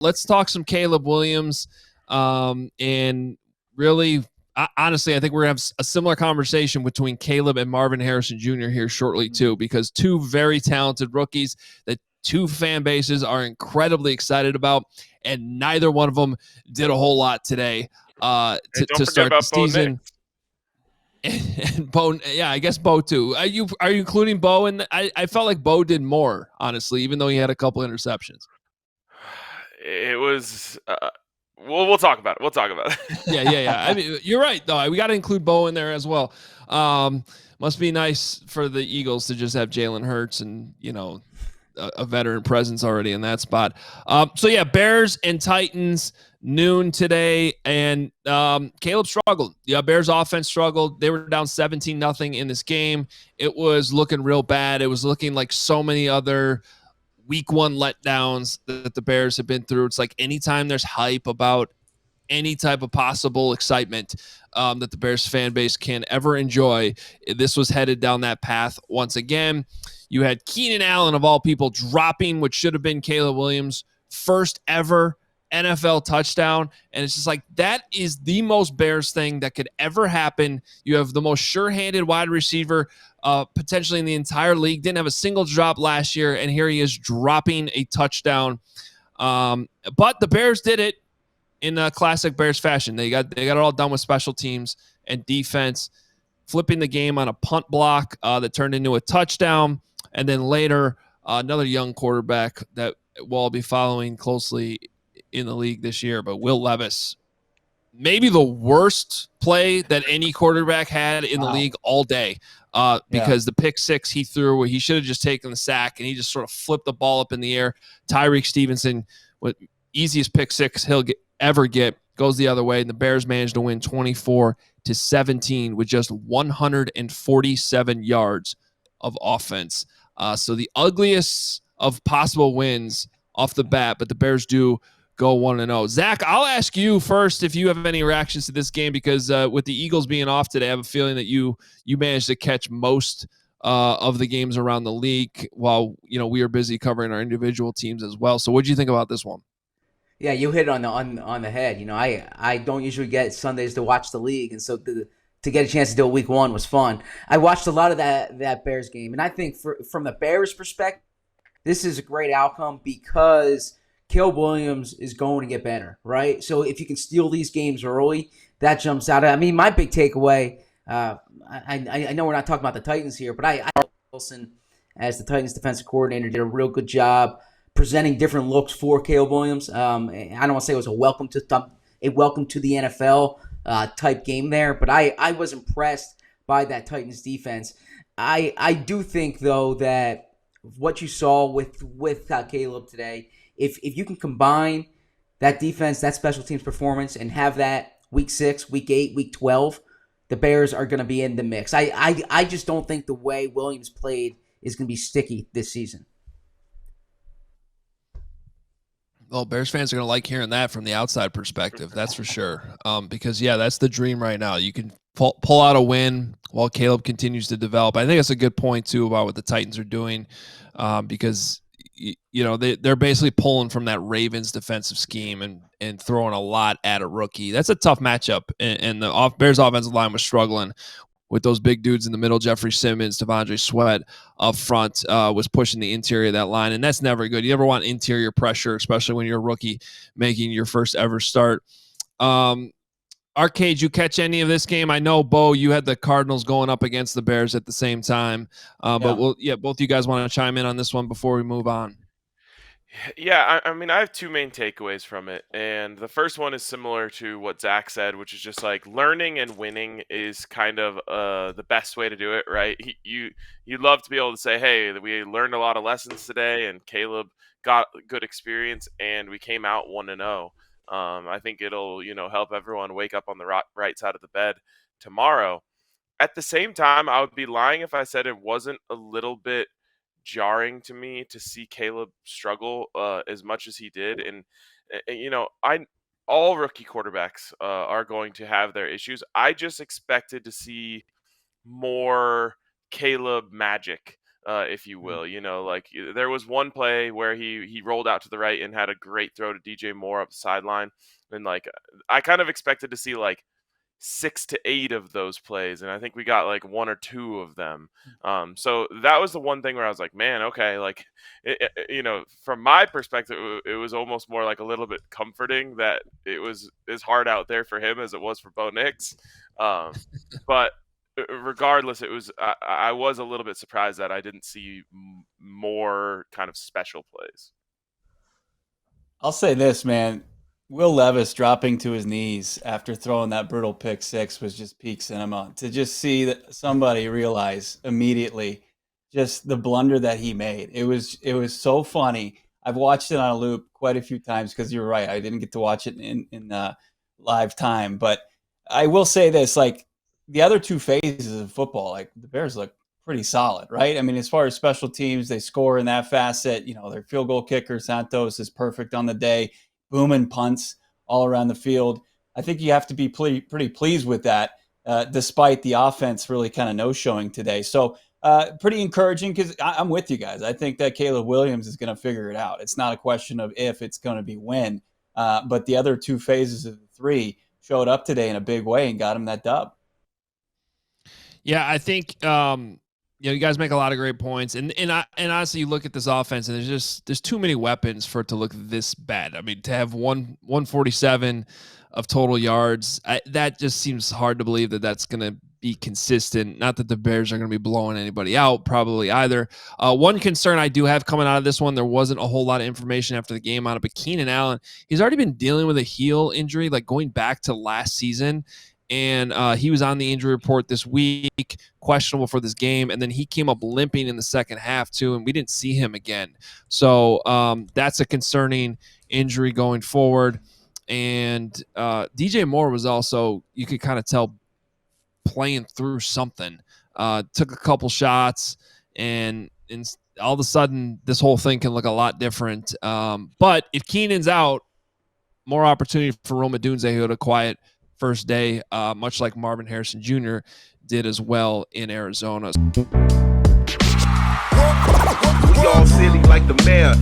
let's talk some Caleb Williams. And really, honestly, I think we're going to have a similar conversation between Caleb and Marvin Harrison Jr. here shortly, too, because two very talented rookies that two fan bases are incredibly excited about, and neither one of them did a whole lot today to start the season. And Bo, yeah, I guess Bo too. Are you including Bo? And I felt like Bo did more, honestly, even though he had a couple interceptions. It was. We'll talk about it. We'll talk about it. yeah. I mean, you're right, though. We got to include Bo in there as well. Must be nice for the Eagles to just have Jalen Hurts and a veteran presence already in that spot. So yeah, Bears and Titans noon today, and Caleb struggled. Yeah, Bears offense struggled. They were down 17-0 in this game. It was looking real bad. It was looking like so many other week one letdowns that the Bears have been through. It's like anytime there's hype about any type of possible excitement that the Bears fan base can ever enjoy, this was headed down that path once again. You had Keenan Allen, of all people, dropping what should have been Caleb Williams' first ever NFL touchdown. And it's just like, that is the most Bears thing that could ever happen. You have the most sure-handed wide receiver potentially in the entire league. Didn't have a single drop last year, and here he is dropping a touchdown. But the Bears did it in a classic Bears fashion. They got it all done with special teams and defense, flipping the game on a punt block that turned into a touchdown. And then later, another young quarterback that we'll be following closely in the league this year, but Will Levis, maybe the worst play that any quarterback had in the league all day, because the pick six he threw where he should have just taken the sack, and he just sort of flipped the ball up in the air. Tyreek Stevenson, with easiest pick six he'll ever get, goes the other way, and the Bears managed to win 24-17 with just 147 yards of offense. So the ugliest of possible wins off the bat, but the Bears do go 1-0. Zach, I'll ask you first if you have any reactions to this game, because with the Eagles being off today, I have a feeling that you managed to catch most of the games around the league while we are busy covering our individual teams as well. So what do you think about this one? Yeah, you hit it on the head. I don't usually get Sundays to watch the league, and so to get a chance to do it week one was fun. I watched a lot of that Bears game, and I think from the Bears' perspective, this is a great outcome because Caleb Williams is going to get better, right? So if you can steal these games early, that jumps out. I mean, my big takeaway, I know we're not talking about the Titans here, but I Wilson, as the Titans defensive coordinator, did a real good job presenting different looks for Caleb Williams. I don't want to say it was a welcome to the NFL type game there, but I was impressed by that Titans defense. I do think, though, that what you saw with Caleb today, if you can combine that defense, that special teams performance, and have that week 6, week 8, week 12, the Bears are going to be in the mix. I just don't think the way Williams played is going to be sticky this season. Well, Bears fans are going to like hearing that from the outside perspective. That's for sure. Because, that's the dream right now. You can pull out a win while Caleb continues to develop. I think that's a good point, too, about what the Titans are doing, because, they're basically pulling from that Ravens defensive scheme and throwing a lot at a rookie. That's a tough matchup, and the Bears offensive line was struggling with those big dudes in the middle. Jeffrey Simmons, Devondre Sweat up front was pushing the interior of that line, and that's never good. You never want interior pressure, especially when you're a rookie making your first ever start. Arcade, you catch any of this game? I know, Bo, you had the Cardinals going up against the Bears at the same time, but both of you guys want to chime in on this one before we move on. Yeah, I mean, I have two main takeaways from it, and the first one is similar to what Zach said, which is just like learning and winning is kind of the best way to do it, right? You'd love to be able to say, hey, we learned a lot of lessons today, and Caleb got good experience, and we came out 1-0. I think it'll help everyone wake up on the right side of the bed tomorrow. At the same time, I would be lying if I said it wasn't a little bit jarring to me to see Caleb struggle as much as he did. And all rookie quarterbacks are going to have their issues. I just expected to see more Caleb magic if you will. You know, like there was one play where he rolled out to the right and had a great throw to DJ Moore up the sideline, and like I kind of expected to see like 6 to 8 of those plays, and I think we got like 1 or 2 of them. So that was the one thing where I was like, man, okay, like you know, from my perspective, it was almost more like a little bit comforting that it was as hard out there for him as it was for Bo Nix. But regardless, I was a little bit surprised that I didn't see more kind of special plays. I'll say this, man. Will Levis dropping to his knees after throwing that brutal pick six was just peak cinema. To just see that somebody realize immediately just the blunder that he made. It was so funny. I've watched it on a loop quite a few times because you're right. I didn't get to watch it in live time. But I will say this, like the other two phases of football, like the Bears look pretty solid, right? I mean, as far as special teams, they score in that facet. You know, their field goal kicker, Santos, is perfect on the day. Booming punts all around the field. I think you have to be pretty pleased with that, despite the offense really kind of no-showing today. So pretty encouraging because I'm with you guys. I think that Caleb Williams is going to figure it out. It's not a question of if, it's going to be when. But the other two phases of the three showed up today in a big way and got him that dub. Yeah, I think you guys make a lot of great points, and honestly, you look at this offense, and there's too many weapons for it to look this bad. I mean, to have 147 of total yards, that just seems hard to believe that that's going to be consistent. Not that the Bears are going to be blowing anybody out, probably either. One concern I do have coming out of this one, there wasn't a whole lot of information after the game on it, but Keenan Allen, he's already been dealing with a heel injury, like going back to last season. And he was on the injury report this week, questionable for this game. And then he came up limping in the second half, too, and we didn't see him again. So that's a concerning injury going forward. And DJ Moore was also, you could kind of tell, playing through something. Took a couple shots, and all of a sudden, this whole thing can look a lot different. But if Keenan's out, more opportunity for Rome Odunze, who had a quiet first day, much like Marvin Harrison Jr. did as well in Arizona. We all silly like the mayor.